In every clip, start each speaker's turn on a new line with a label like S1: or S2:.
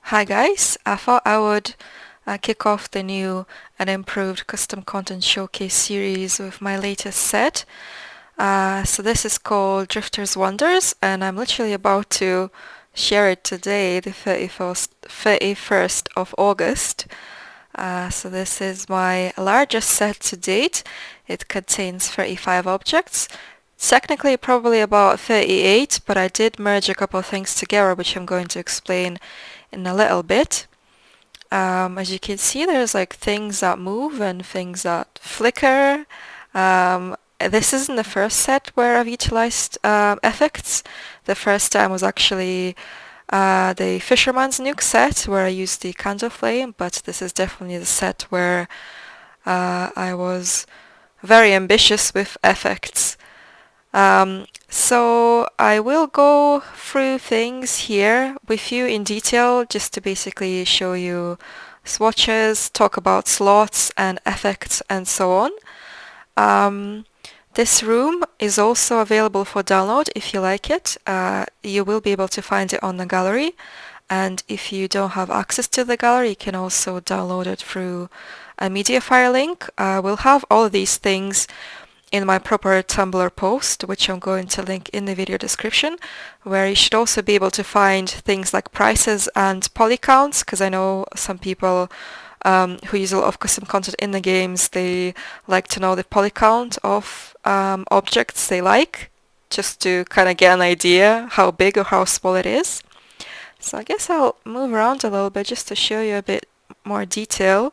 S1: Hi guys, I thought I would kick off the new and improved custom content showcase series with my latest set. So this is called Drifter's Wonders, and I'm literally about to share it today, the 31st of August. So this is my largest set to date. It contains 35 objects. Technically probably about 38, but I did merge a couple of things together, which I'm going to explain in a little bit. As you can see, there's like things that move and things that flicker. This isn't the first set where I've utilized effects. The first time was actually the Fisherman's Nuke set where I used the candle flame, but this is definitely the set where I was very ambitious with effects. So I will go through things here with you in detail just to basically show you swatches, talk about slots and effects and so on. This room is also available for download if you like it. You will be able to find it on the gallery, and if you don't have access to the gallery, you can also download it through a Mediafire link. We'll have all of these things in my proper Tumblr post, which I'm going to link in the video description, where you should also be able to find things like prices and poly counts, because I know some people who use a lot of custom content in the games, they like to know the poly count of objects they like, just to kind of get an idea how big or how small it is. So I guess I'll move around a little bit just to show you a bit more detail.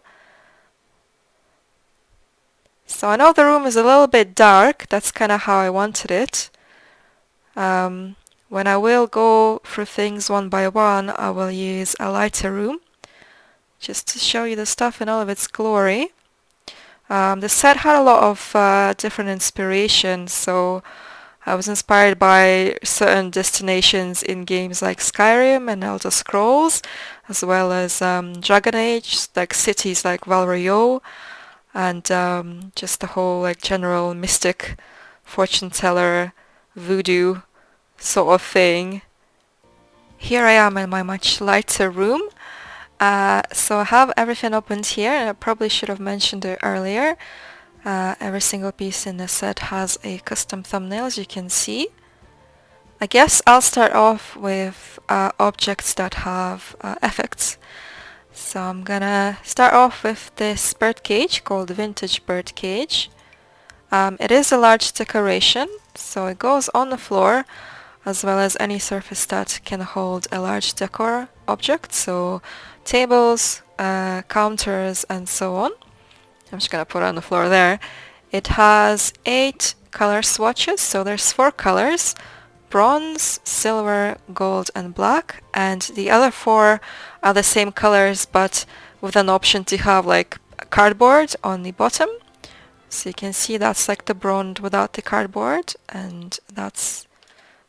S1: So I know the room is a little bit dark, that's kind of how I wanted it. When I will go through things one by one, I will use a lighter room, just to show you the stuff in all of its glory. The set had a lot of different inspirations, so I was inspired by certain destinations in games like Skyrim and Elder Scrolls, as well as Dragon Age, like cities like Val Royeaux, and just the whole like general mystic fortune teller voodoo sort of thing. Here I am in my much lighter room. So I have everything opened here, and I probably should have mentioned it earlier. Every single piece in the set has a custom thumbnail, as you can see. I guess I'll start off with objects that have effects. So I'm gonna start off with this birdcage called Vintage Birdcage. It is a large decoration, so it goes on the floor as well as any surface that can hold a large decor object, so tables, counters and so on. I'm just gonna put it on the floor there. It has 8 color swatches, so there's 4 colors: bronze, silver, gold and black, and the other 4 are the same colors but with an option to have like cardboard on the bottom. So you can see that's like the bronze without the cardboard, and that's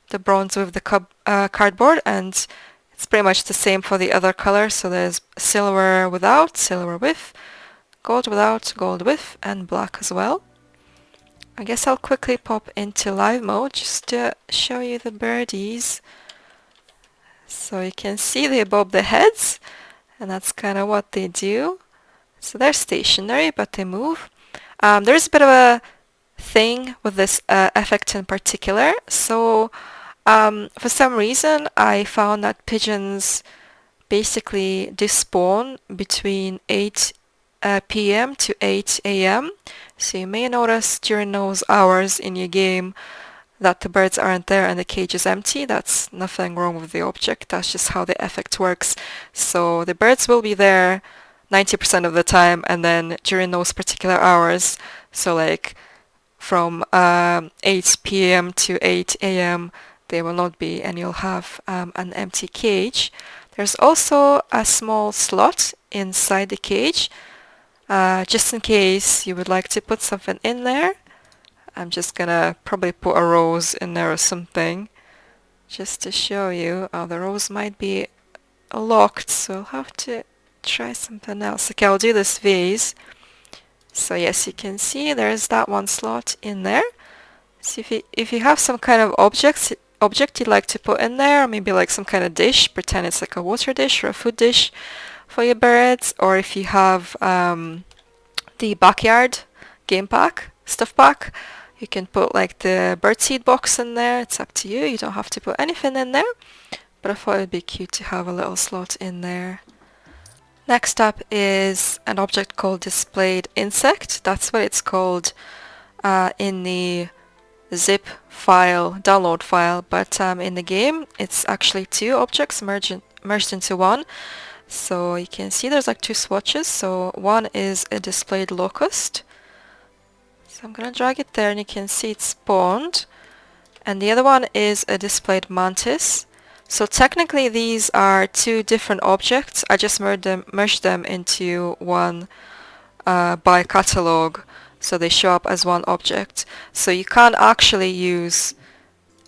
S1: the bronze with the cardboard, and it's pretty much the same for the other colors. So there's silver without, silver with, gold without, gold with, and black as well. I guess I'll quickly pop into live mode just to show you the birdies. So you can see they bob their heads, and that's kind of what they do. So they're stationary, but they move. There's a bit of a thing with this effect in particular. So for some reason, I found that pigeons basically despawn between 8 p.m. to 8 a.m. So you may notice during those hours in your game that the birds aren't there and the cage is empty. That's nothing wrong with the object, that's just how the effect works. So the birds will be there 90% of the time, and then during those particular hours, so like from 8 p.m. to 8 a.m., they will not be, and you'll have an empty cage. There's also a small slot inside the cage, just in case you would like to put something in there. I'm just gonna probably put a rose in there or something, just to show you. The rose might be locked, so I'll have to try something else. Okay, I'll do this vase. So yes, you can see there's that one slot in there. So if you have some kind of objects object you'd like to put in there, maybe like some kind of dish, pretend it's like a water dish or a food dish for your birds, or if you have the backyard game pack, stuff pack, you can put like the birdseed box in there. It's up to you. You don't have to put anything in there, but I thought it would be cute to have a little slot in there. Next up is an object called Displayed Insect. That's what it's called in the zip file, download file, but in the game it's actually two objects merged into one. So you can see there's like two swatches. So one is a displayed locust. So I'm gonna drag it there and you can see it's spawned. And the other one is a displayed mantis. So technically these are two different objects. I just merged them into one by catalog, so they show up as one object. So you can't actually use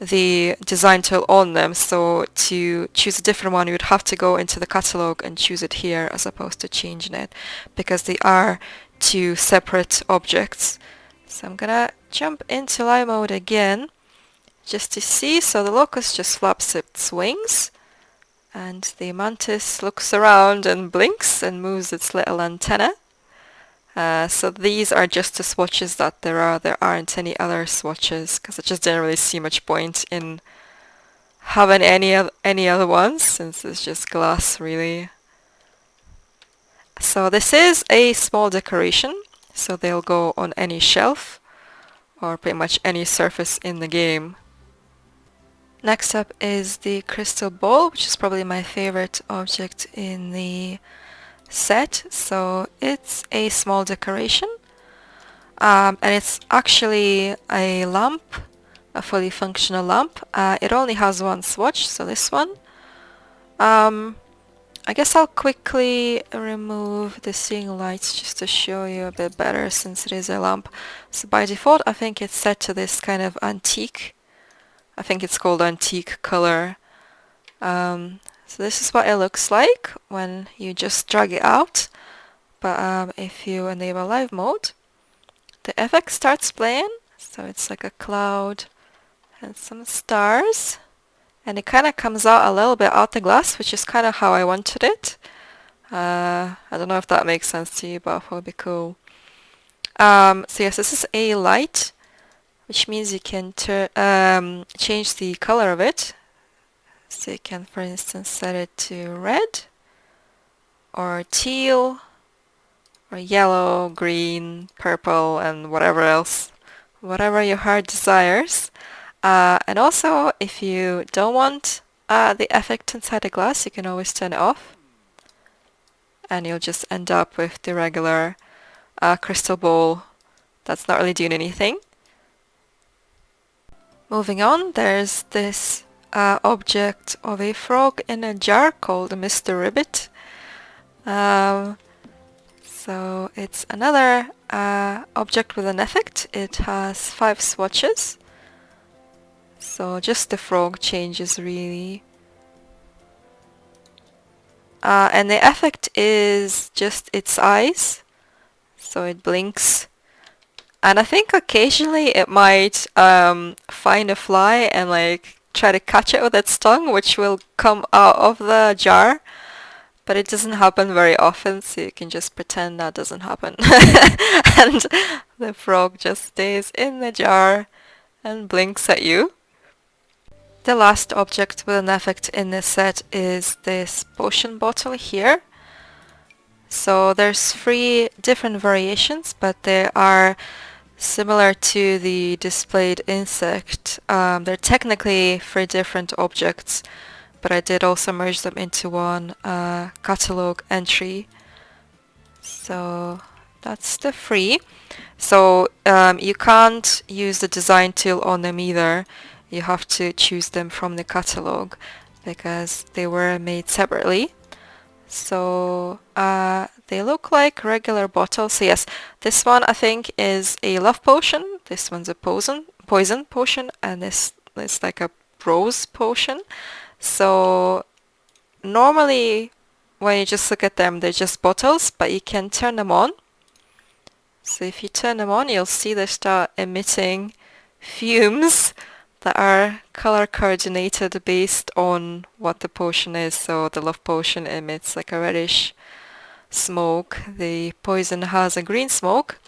S1: the design tool on them, so to choose a different one you would have to go into the catalog and choose it here as opposed to changing it, because they are two separate objects. So I'm gonna jump into live mode again just to see. So the locust just flaps its wings and the mantis looks around and blinks and moves its little antenna. So these are just the swatches that there are. There aren't any other swatches because I just didn't really see much point in having any other ones since it's just glass really. So this is a small decoration, so they'll go on any shelf or pretty much any surface in the game. Next up is the crystal ball, which is probably my favorite object in the set. So it's a small decoration and it's actually a lamp, a fully functional lamp. It only has one swatch, so this one. I guess I'll quickly remove the ceiling lights just to show you a bit better since it is a lamp. So by default I think it's set to this kind of antique, I think it's called antique color. So this is what it looks like when you just drag it out, but if you enable live mode, the effect starts playing, so it's like a cloud and some stars, and it kind of comes out a little bit out the glass, which is kind of how I wanted it. I don't know if that makes sense to you, but I thought it would be cool. So yes, this is a light, which means you can change the color of it. So you can, for instance, set it to red or teal or yellow, green, purple, and whatever else, whatever your heart desires. And also, if you don't want the effect inside the glass, you can always turn it off and you'll just end up with the regular crystal ball that's not really doing anything. Moving on, there's this object of a frog in a jar called Mr. Ribbit. So it's another object with an effect. It has 5 swatches. So just the frog changes really. And the effect is just its eyes. So it blinks. And I think occasionally it might find a fly and like try to catch it with its tongue, which will come out of the jar, but it doesn't happen very often, so you can just pretend that doesn't happen. And the frog just stays in the jar and blinks at you. The last object with an effect in this set is this potion bottle here. So there's 3 different variations, but they are similar to the displayed insect. They're technically 3 different objects, but I did also merge them into one catalog entry. So that's the 3. So you can't use the design tool on them either. You have to choose them from the catalog because they were made separately. So they look like regular bottles. So yes, this one I think is a love potion, this one's a poison potion, and this is like a rose potion. So normally when you just look at them, they're just bottles, but you can turn them on. So if you turn them on, you'll see they start emitting fumes that are color coordinated based on what the potion is. So the love potion emits like a reddish smoke, the poison has a green smoke,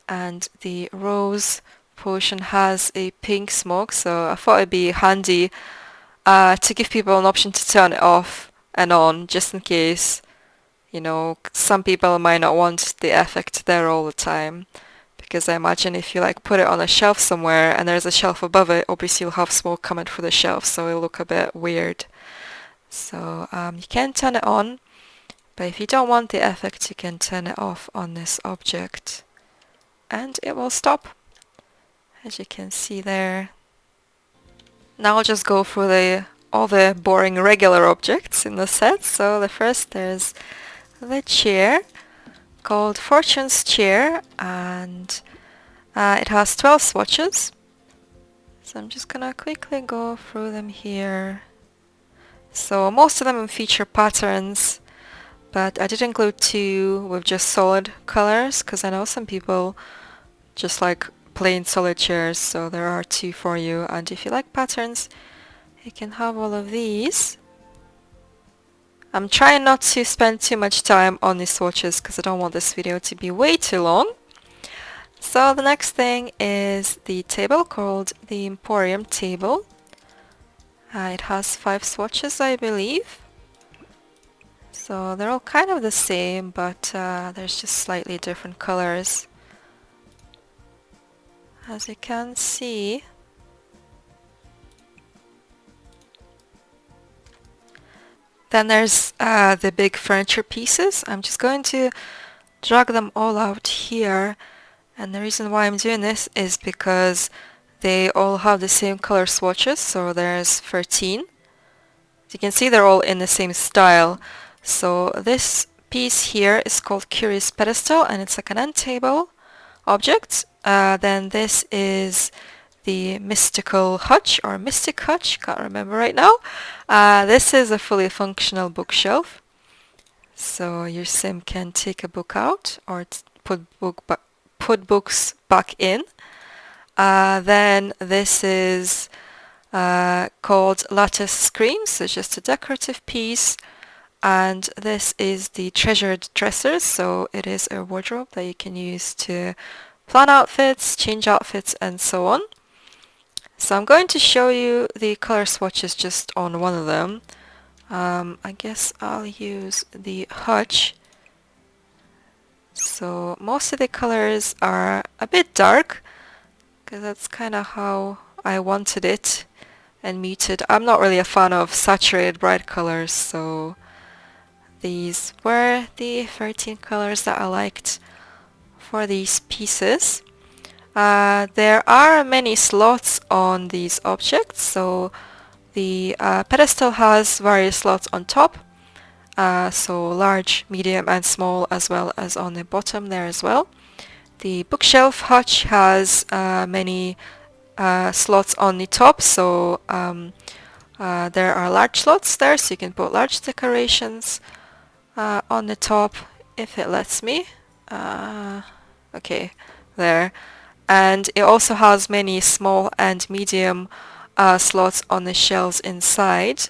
S1: and the rose potion has a pink smoke. So I thought it'd be handy to give people an option to turn it off and on, just in case, you know, some people might not want the effect there all the time. Because I imagine if you like put it on a shelf somewhere and there's a shelf above it, obviously you'll have smoke coming through the shelf, so it'll look a bit weird. So you can turn it on, but if you don't want the effect, you can turn it off on this object, and it will stop, as you can see there. Now I'll just go through all the boring regular objects in the set. So the first, there's the chair, called Fortune's Chair, and it has 12 swatches. So I'm just gonna quickly go through them here. So most of them feature patterns, but I did include 2 with just solid colors, because I know some people just like plain solid chairs, so there are 2 for you. And if you like patterns, you can have all of these. I'm trying not to spend too much time on these swatches because I don't want this video to be way too long. So the next thing is the table called the Emporium Table. It has 5 swatches, I believe. So they're all kind of the same, but there's just slightly different colors. As you can see. Then there's the big furniture pieces. I'm just going to drag them all out here, and the reason why I'm doing this is because they all have the same color swatches, so there's 13. As you can see, they're all in the same style. So this piece here is called Curious Pedestal, and it's like an end table object. Then this is the Mystical Hutch, or Mystic Hutch, can't remember right now. This is a fully functional bookshelf, so your sim can take a book out or put books back in. Then this is called Lattice Screen, so just a decorative piece. And this is the Treasured Dressers, so it is a wardrobe that you can use to plan outfits, change outfits, and so on. So I'm going to show you the color swatches just on one of them. I guess I'll use the Hutch. So most of the colors are a bit dark, because that's kind of how I wanted it, and muted. I'm not really a fan of saturated bright colors, so these were the 13 colors that I liked for these pieces. There are many slots on these objects, so the pedestal has various slots on top, so large, medium and small, as well as on the bottom there as well. The bookshelf hutch has many slots on the top, so there are large slots there, so you can put large decorations on the top if it lets me. Okay, there. And it also has many small and medium slots on the shelves inside.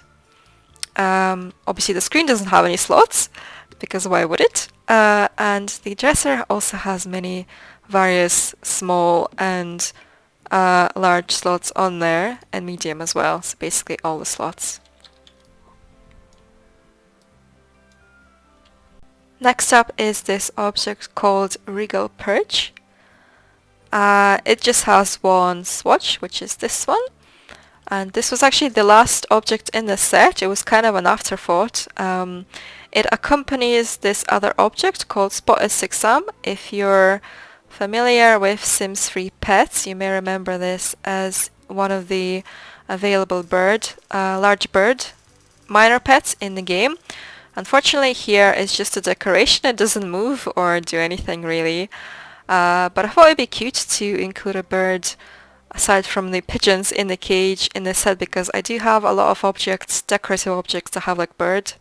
S1: Obviously the screen doesn't have any slots, because why would it? And the dresser also has many various small and large slots on there, and medium as well, so basically all the slots. Next up is this object called Regal Perch. It just has one swatch, which is this one. And this was actually the last object in the set. It was kind of an afterthought. It accompanies this other object called Spotted Sixam. If you're familiar with Sims 3 pets, you may remember this as one of the available large bird minor pets in the game. Unfortunately here it's just a decoration, it doesn't move or do anything really. But I thought it'd be cute to include a bird aside from the pigeons in the cage in the set, because I do have a lot of objects, decorative objects that have like bird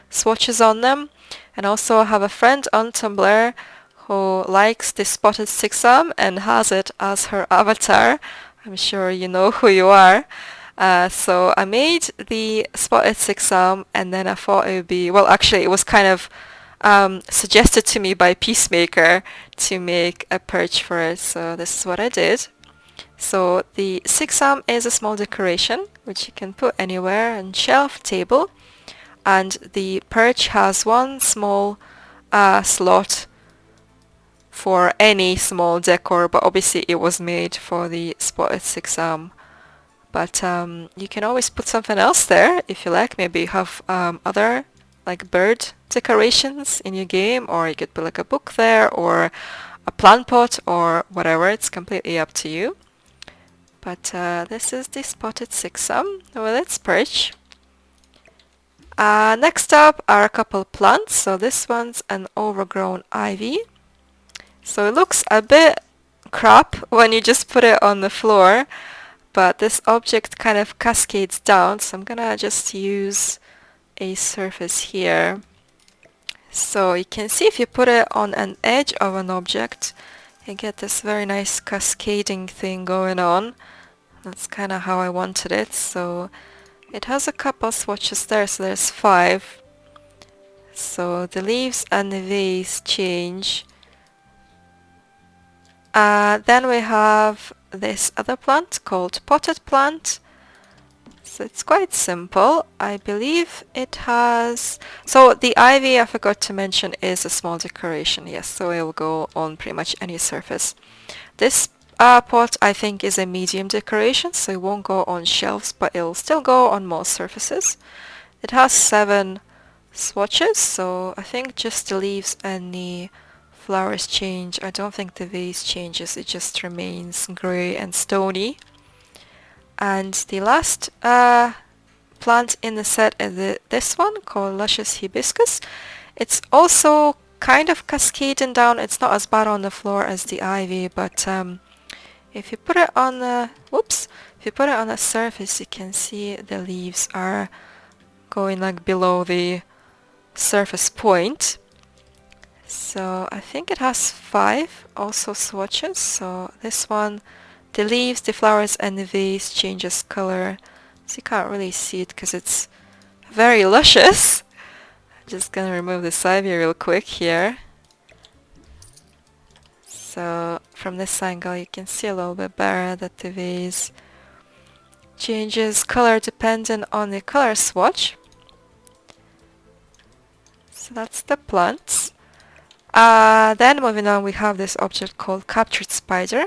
S1: swatches on them. And also I have a friend on Tumblr who likes the Spotted Sixam and has it as her avatar. I'm sure you know who you are. So I made the spotted six arm, and then I thought it would be, well, actually it was kind of suggested to me by Peacemaker to make a perch for it, so this is what I did. So the six arm is a small decoration which you can put anywhere, on shelf, table, and the perch has one small slot for any small decor, but obviously it was made for the spotted six arm. But you can always put something else there if you like. Maybe you have other like bird decorations in your game, or you could put like a book there, or a plant pot, or whatever. It's completely up to you. But this is the spotted six arm with its perch. Next up are a couple plants. So this one's an overgrown ivy. So it looks a bit crap when you just put it on the floor, but this object kind of cascades down, so I'm gonna just use a surface here. So you can see if you put it on an edge of an object, you get this very nice cascading thing going on. That's kind of how I wanted it. So it has a couple swatches there, so there's 5. So the leaves and the vase change. Then we have this other plant called potted plant. So it's quite simple. I believe it has... So the ivy, I forgot to mention, is a small decoration. Yes, so it will go on pretty much any surface. This pot, I think, is a medium decoration, so it won't go on shelves, but it'll still go on most surfaces. It has 7 swatches, so I think just the leaves and the flowers change. I don't think the vase changes, it just remains grey and stony. And the last plant in the set is this one called Luscious Hibiscus. It's also kind of cascading down. It's not as bad on the floor as the ivy, but if you put it on the if you put it on a surface, you can see the leaves are going like below the surface point. So I think it has 5 also swatches. So this one, the leaves, the flowers and the vase changes color. So you can't really see it because it's very luscious. I'm just gonna remove this ivy real quick here. So from this angle you can see a little bit better that the vase changes color depending on the color swatch. So that's the plants. Then moving on, we have this object called Captured Spider.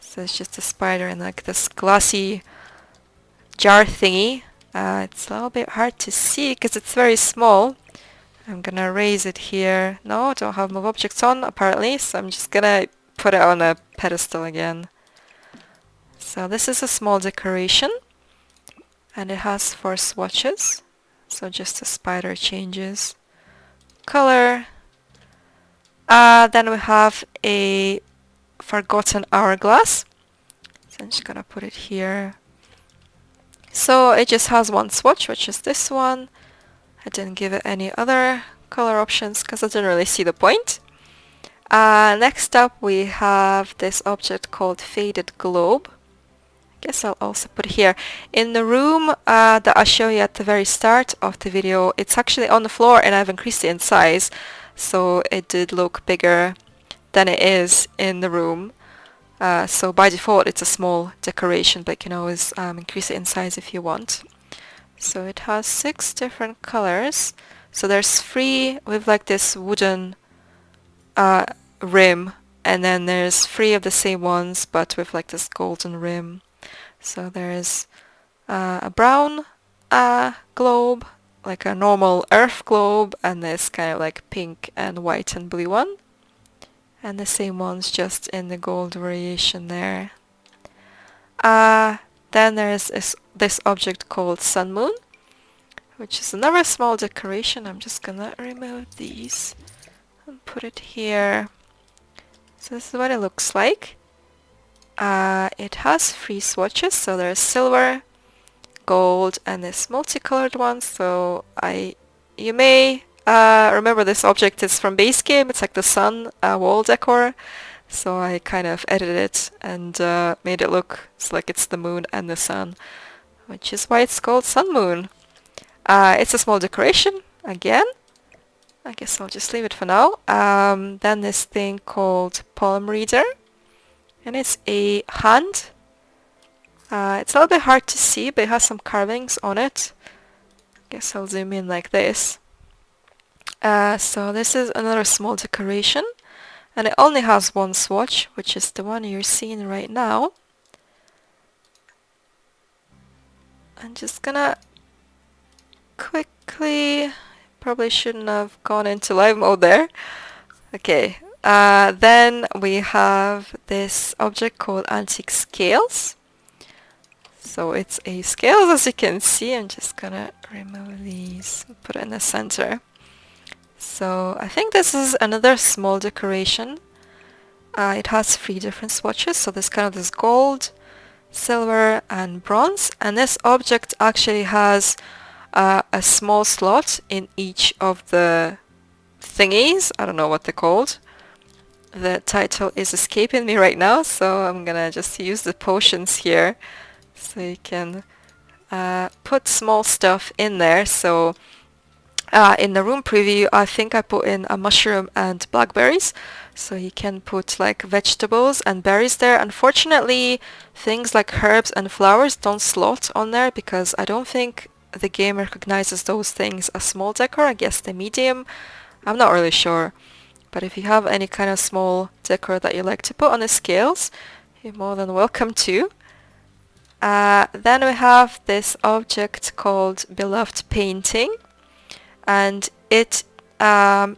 S1: So it's just a spider in like this glassy jar thingy. It's a little bit hard to see because it's very small. I'm gonna raise it here. No, I don't have move objects on apparently, so I'm just gonna put it on a pedestal again. So this is a small decoration and it has 4 swatches. So just the spider changes color. Then we have a forgotten hourglass. So I'm just gonna put it here. So it just has 1 swatch, which is this one. I didn't give it any other color options because I didn't really see the point. Next up we have this object called Faded Globe. I guess I'll also put it here. In the room that I show you at the very start of the video, it's actually on the floor and I've increased it in size. So it did look bigger than it is in the room. So by default it's a small decoration, but you can always increase it in size if you want. So it has 6 different colors. So there's 3 with like this wooden rim, and then there's 3 of the same ones but with like this golden rim. So there's a brown globe, like a normal earth globe, and this kind of like pink and white and blue one, and the same ones just in the gold variation there. Then there's this object called Sun Moon, which is another small decoration. I'm just gonna remove these and put it here. So this is what it looks like. It has 3 swatches, so there's silver, gold and this multicolored one. So you may remember this object is from base game. It's like the sun wall decor. So I kind of edited it and made it look like it's the moon and the sun, which is why it's called Sun Moon. It's a small decoration, again. I guess I'll just leave it for now. Then this thing called Palm Reader, and it's a hand. It's a little bit hard to see, but it has some carvings on it. Guess I'll zoom in like this. So this is another small decoration, and it only has one swatch, which is the one you're seeing right now. I'm just gonna quickly, probably shouldn't have gone into live mode there. Okay, then we have this object called Antique Scales. So it's a scales, as you can see. I'm just gonna remove these and put it in the center. So I think this is another small decoration. It has 3 different swatches, so there's kind of this gold, silver and bronze, and this object actually has a small slot in each of the thingies. I don't know what they're called. The title is escaping me right now, so I'm gonna just use the potions here so you can put small stuff in there. So in the room preview, I think I put in a mushroom and blackberries, so you can put like vegetables and berries there. Unfortunately, things like herbs and flowers don't slot on there because I don't think the game recognizes those things as small decor. I guess the medium, I'm not really sure. But if you have any kind of small decor that you like to put on the scales, you're more than welcome to. Then we have this object called Beloved Painting, and it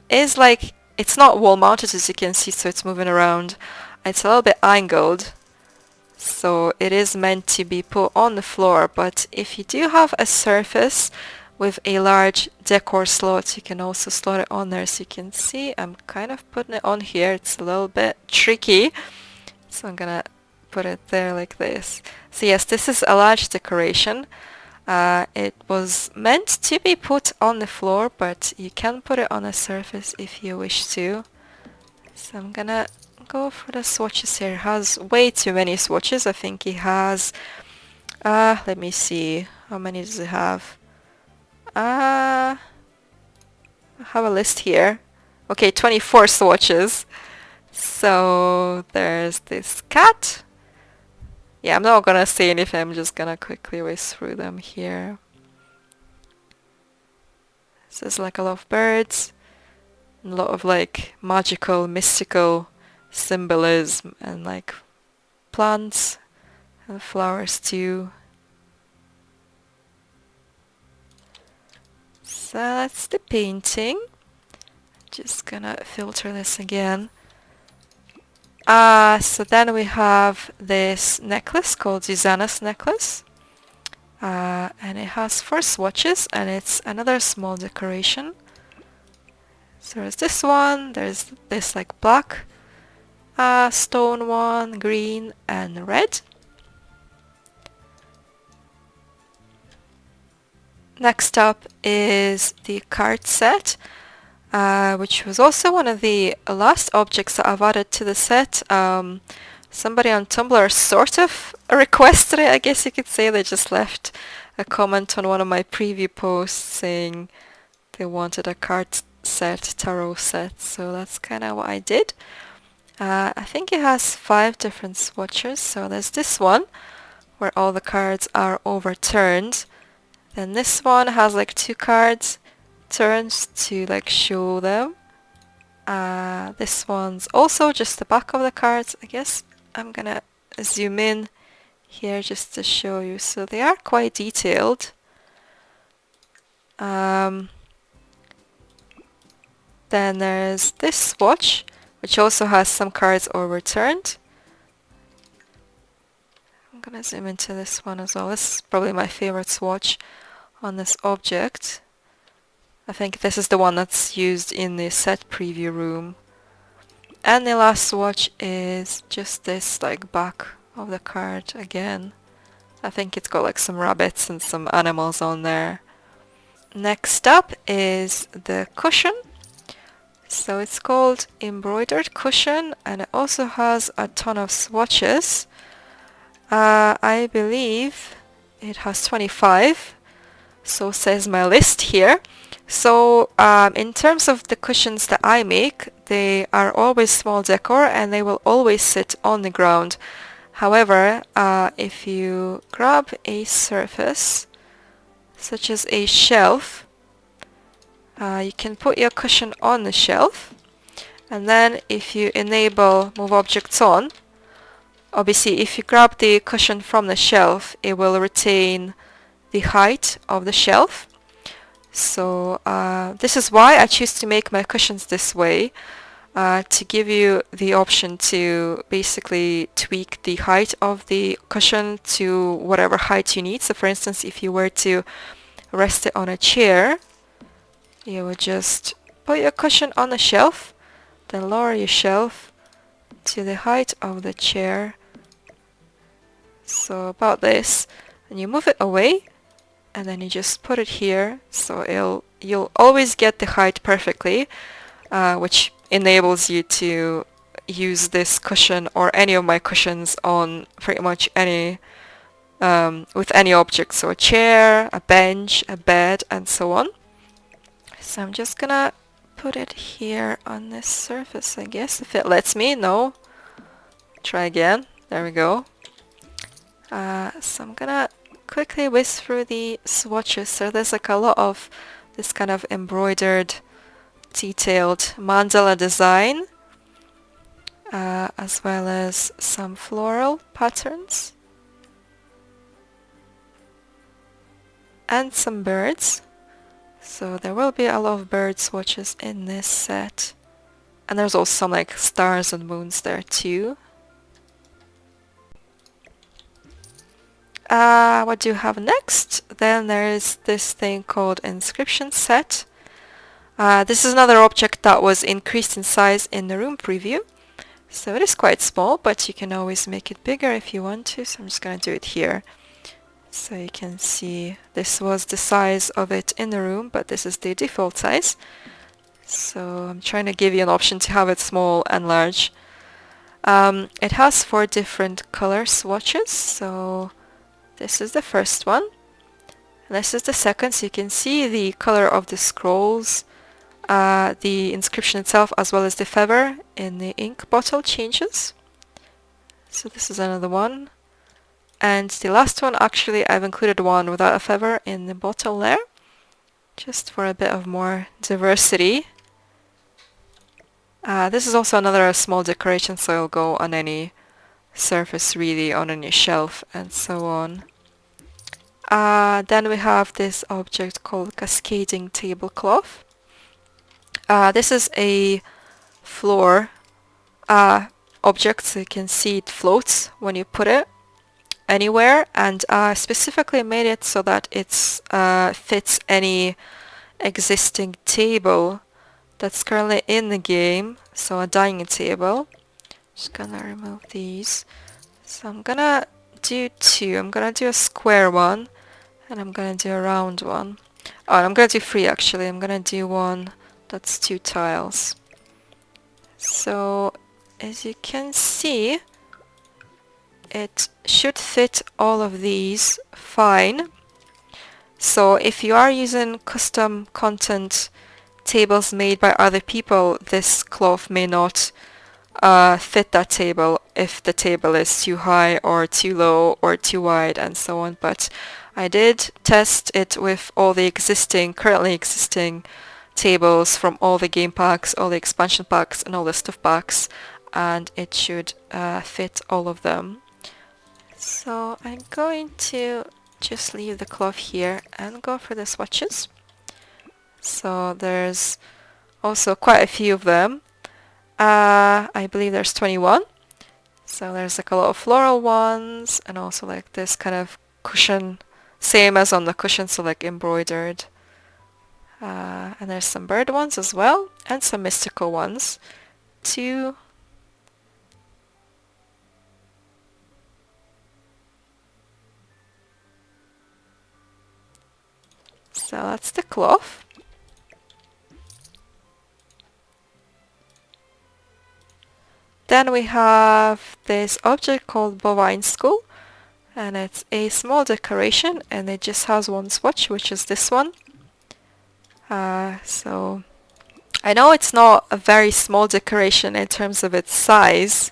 S1: is like, it's not wall mounted as you can see, so it's moving around. It's a little bit angled, so it is meant to be put on the floor, but if you do have a surface with a large decor slot, you can also slot it on there. So you can see I'm kind of putting it on here. It's a little bit tricky, so I'm gonna put it there like this. So yes, this is a large decoration. It was meant to be put on the floor, but you can put it on a surface if you wish to. So I'm gonna go for the swatches here. It has way too many swatches. I think it has, let me see, how many does it have? I have a list here. Okay, 24 swatches. So there's this cat. Yeah, I'm not gonna say anything, I'm just gonna quickly whiz through them here. So there's like a lot of birds, a lot of like magical, mystical symbolism, and like plants and flowers too. So that's the painting. Just gonna filter this again. So then we have this necklace called Susanna's necklace, and it has 4 swatches, and it's another small decoration. So there's this one, there's this like black stone one, green and red. Next up is the card set, which was also one of the last objects that I've added to the set. Somebody on Tumblr sort of requested it, I guess you could say. They just left a comment on one of my preview posts saying they wanted a card set, tarot set, so that's kind of what I did. I think it has 5 different swatches, so there's this one where all the cards are overturned. Then this one has like 2 cards turns to like show them. This one's also just the back of the cards. I guess I'm gonna zoom in here just to show you. So they are quite detailed. Then there's this swatch, which also has some cards overturned. I'm gonna zoom into this one as well. This is probably my favorite swatch on this object. I think this is the one that's used in the set preview room. And the last swatch is just this like back of the card again. I think it's got like some rabbits and some animals on there. Next up is the cushion. So it's called Embroidered Cushion, and it also has a ton of swatches. I believe it has 25, so says my list here. So in terms of the cushions that I make, they are always small decor and they will always sit on the ground. However, if you grab a surface, such as a shelf, you can put your cushion on the shelf, and then if you enable Move Objects On, obviously if you grab the cushion from the shelf, it will retain the height of the shelf. So this is why I choose to make my cushions this way, to give you the option to basically tweak the height of the cushion to whatever height you need. So for instance, if you were to rest it on a chair, you would just put your cushion on the shelf, then lower your shelf to the height of the chair, so about this, and you move it away, and then you just put it here, so you'll always get the height perfectly, which enables you to use this cushion or any of my cushions on pretty much any with any object, so a chair, a bench, a bed, and so on. So I'm just gonna put it here on this surface, I guess, if it lets me. No. Try again. There we go. So I'm gonna quickly whisk through the swatches. So there's like a lot of this kind of embroidered, detailed mandala design, as well as some floral patterns and some birds. So there will be a lot of bird swatches in this set, and there's also some like stars and moons there too. What do you have next? Then there is this thing called Inscription Set. This is another object that was increased in size in the room preview. So it is quite small, but you can always make it bigger if you want to. So I'm just going to do it here. So you can see this was the size of it in the room, but this is the default size. So I'm trying to give you an option to have it small and large. It has 4 different color swatches. So this is the first one. And this is the second. So you can see the color of the scrolls, the inscription itself, as well as the feather in the ink bottle changes. So this is another one. And the last one, actually, I've included one without a feather in the bottle there, just for a bit of more diversity. This is also another small decoration, so it'll go on any surface really, on any shelf and so on. Then we have this object called Cascading Tablecloth. This is a floor object, so you can see it floats when you put it anywhere, and I specifically made it so that it fits any existing table that's currently in the game, so a dining table. Just gonna remove these. So I'm gonna do 2. I'm gonna do a square one, and I'm gonna do a round one. Oh, I'm gonna do 3 actually. I'm gonna do one that's 2 tiles. So as you can see, it should fit all of these fine. So if you are using custom content tables made by other people, this cloth may not fit that table if the table is too high or too low or too wide and so on. But I did test it with all the currently existing tables from all the game packs, all the expansion packs, and all the stuff packs, and it should fit all of them. So I'm going to just leave the cloth here and go for the swatches. So there's also quite a few of them. I believe there's 21. So there's like a lot of floral ones, and also like this kind of cushion, same as on the cushion, so like embroidered. And there's some bird ones as well, and some mystical ones too. So that's the cloth. Then we have this object called Bovine Skull, and it's a small decoration, and it just has one swatch, which is this one. So I know it's not a very small decoration in terms of its size,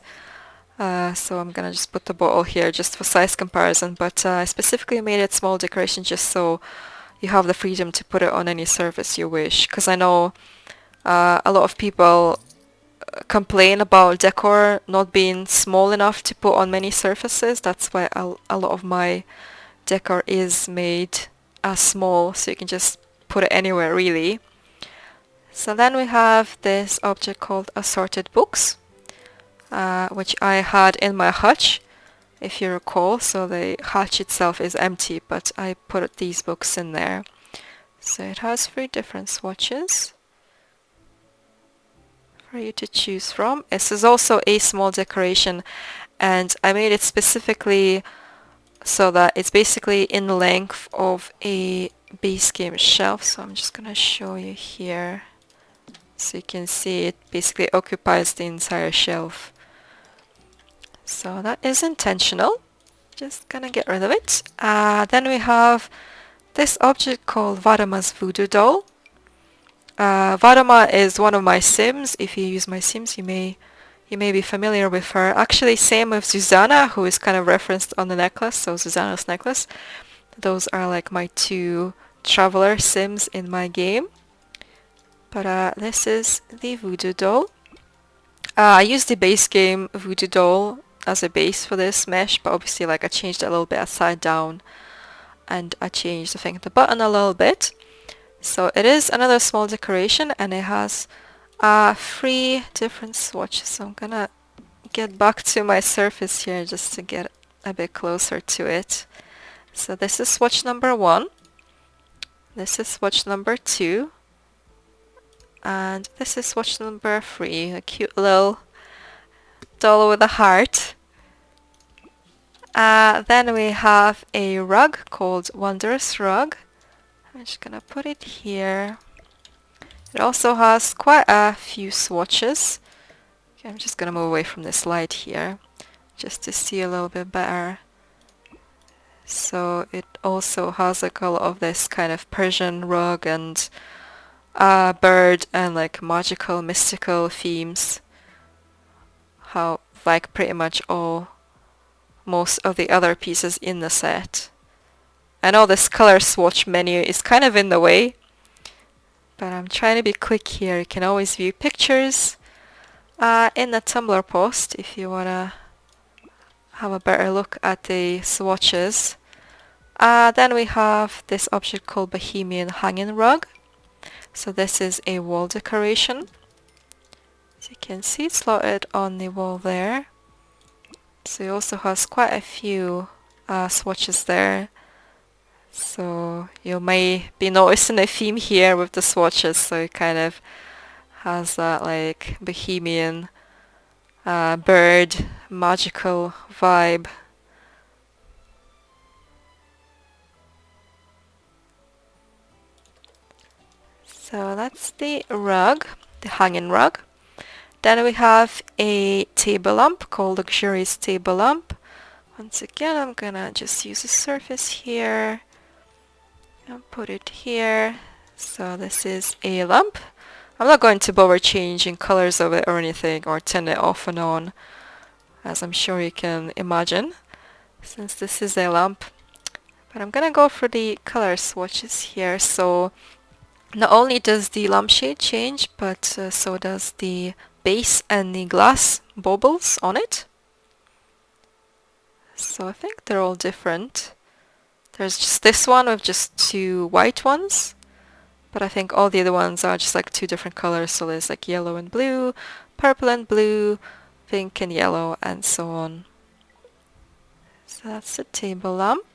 S1: so I'm gonna just put the bottle here just for size comparison, but I specifically made it small decoration just so you have the freedom to put it on any surface you wish, because I know a lot of people complain about decor not being small enough to put on many surfaces. That's why a lot of my decor is made as small, so you can just put it anywhere really. So then we have this object called Assorted Books, which I had in my hutch, if you recall. So the hutch itself is empty, but I put these books in there. So it has 3 different swatches for you to choose from. This is also a small decoration, and I made it specifically so that it's basically in the length of a base game shelf. So I'm just gonna show you here so you can see it basically occupies the entire shelf. So that is intentional. Just gonna get rid of it. Then we have this object called Vadama's Voodoo Doll. Vadama is one of my Sims. If you use my Sims, you may be familiar with her. Actually, same with Susanna, who is kind of referenced on the necklace. So Susanna's necklace. Those are like my 2 traveler Sims in my game. But this is the Voodoo Doll. I used the base game Voodoo Doll as a base for this mesh, but obviously like I changed it a little bit upside down, and I changed I think the button a little bit. So it is another small decoration, and it has 3 different swatches. So I'm gonna get back to my surface here just to get a bit closer to it. So this is swatch number 1, this is swatch number 2, and this is swatch number 3, a cute little doll with a heart. Then we have a rug called Wondrous Rug. I'm just gonna put it here. It also has quite a few swatches. Okay, I'm just gonna move away from this light here just to see a little bit better. So it also has like a lot of this kind of Persian rug and bird and like magical, mystical themes. How like pretty much most of the other pieces in the set. I know this color swatch menu is kind of in the way, but I'm trying to be quick here. You can always view pictures in the Tumblr post if you want to have a better look at the swatches. Then we have this object called Bohemian Hanging Rug. So this is a wall decoration. As you can see, it's slotted on the wall there. So it also has quite a few swatches there. So you may be noticing a theme here with the swatches. So it kind of has that like bohemian bird magical vibe. So that's the rug, the hanging rug. Then we have a table lamp called Luxurious Table Lamp. Once again, I'm gonna just use a surface here and put it here. So this is a lamp. I'm not going to bother changing colors of it or anything, or turn it off and on, as I'm sure you can imagine, since this is a lamp. But I'm gonna go for the color swatches here. So not only does the lampshade change, but so does the base and the glass baubles on it. So I think they're all different. There's just this one with just 2 white ones, but I think all the other ones are just like 2 different colors. So there's like yellow and blue, purple and blue, pink and yellow, and so on. So that's the table lamp.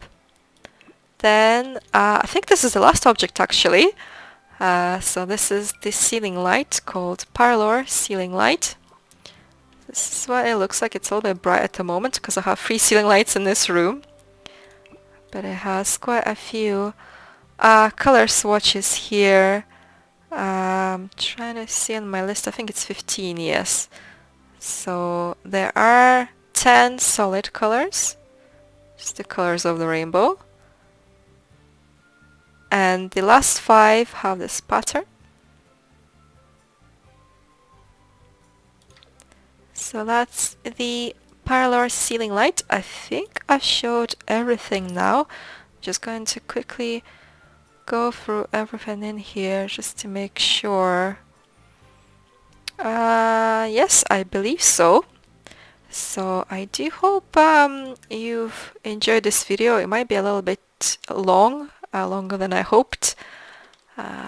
S1: Then I think this is the last object actually. So this is the ceiling light called Parlor ceiling light. This is what it looks like. It's a little bit bright at the moment because I have 3 ceiling lights in this room. But it has quite a few color swatches here. Trying to see on my list, I think it's 15, yes. So there are 10 solid colors, just the colors of the rainbow, and the last 5 have this pattern. So that's the Parlor ceiling light. I think I've showed everything now. Just going to quickly go through everything in here just to make sure. Yes, I believe so. So I do hope you've enjoyed this video. It might be a little bit long, longer than I hoped.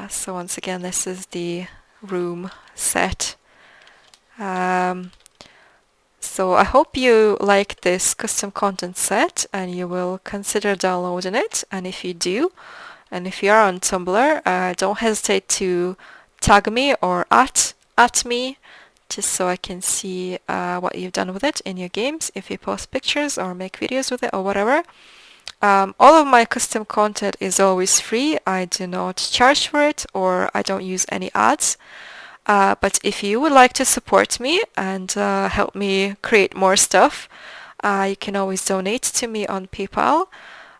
S1: So once again, this is the room set. So I hope you like this custom content set and you will consider downloading it. And if you do, and if you are on Tumblr, don't hesitate to tag me or at me, just so I can see what you've done with it in your games, if you post pictures or make videos with it or whatever. All of my custom content is always free. I do not charge for it, or I don't use any ads. But if you would like to support me and help me create more stuff, you can always donate to me on PayPal.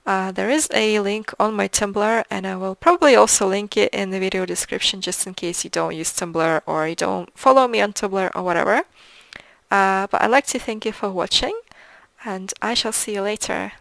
S1: There is a link on my Tumblr, and I will probably also link it in the video description just in case you don't use Tumblr or you don't follow me on Tumblr or whatever. But I'd like to thank you for watching, and I shall see you later.